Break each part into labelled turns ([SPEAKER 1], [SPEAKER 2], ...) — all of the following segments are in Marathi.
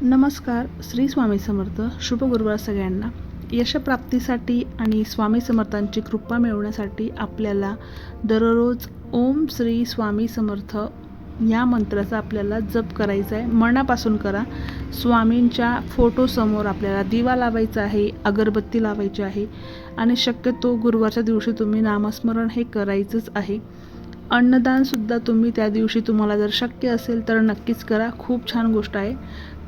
[SPEAKER 1] नमस्कार. श्री स्वामी समर्थ. शुभ गुरुवार सगळ्यांना. यशप्राप्तीसाठी आणि स्वामी समर्थांची कृपा मिळवण्यासाठी आपल्याला दररोज ओम श्री स्वामी समर्थ या मंत्राचा आपल्याला जप करायचा आहे. मनापासून करा. स्वामींच्या फोटोसमोर आपल्याला दिवा लावायचा आहे, अगरबत्ती लावायची आहे आणि शक्यतो गुरुवारच्या दिवशी तुम्ही नामस्मरण हे करायचंच आहे. अन्नदानसुद्धा तुम्ही त्या दिवशी तुम्हाला जर शक्य असेल तर नक्कीच करा. खूप छान गोष्ट आहे.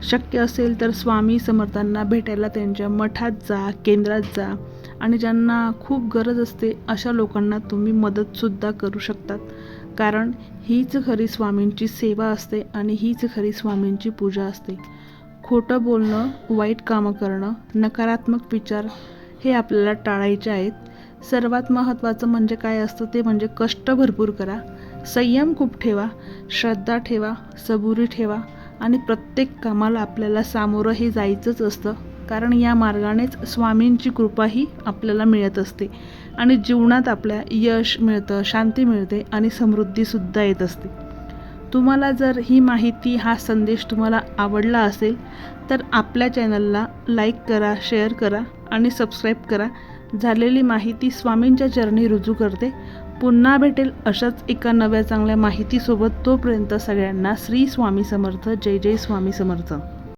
[SPEAKER 1] शक्य असेल तर स्वामी समर्थांना भेटायला त्यांच्या मठात जा, केंद्रात जा आणि ज्यांना खूप गरज असते अशा लोकांना तुम्ही मदतसुद्धा करू शकतात. कारण हीच खरी स्वामींची सेवा असते आणि हीच खरी स्वामींची पूजा असते. खोटं बोलणं, वाईट कामं करणं, नकारात्मक विचार हे आपल्याला टाळायचे आहेत. सर्वात महत्त्वाचं म्हणजे काय असतं ते म्हणजे कष्ट भरपूर करा, संयम खूप ठेवा, श्रद्धा ठेवा, सबुरी ठेवा आणि प्रत्येक कामाला आपल्याला सामोरं हे जायचंच असतं. कारण या मार्गानेच स्वामींची कृपाही आपल्याला मिळत असते आणि जीवनात आपल्या यश मिळतं, शांती मिळते आणि समृद्धीसुद्धा येत असते. तुम्हाला जर ही माहिती, हा संदेश तुम्हाला आवडला असेल तर आपल्या चॅनलला लाईक करा, शेअर करा आणि सबस्क्राईब करा. झालेली माहिती स्वामींच्या चरणी रुजू करते. पुन्हा भेटेल अशाच एका नव्या चांगल्या माहितीसोबत. तोपर्यंत सगळ्यांना श्री स्वामी समर्थ. जय जय स्वामी समर्थ.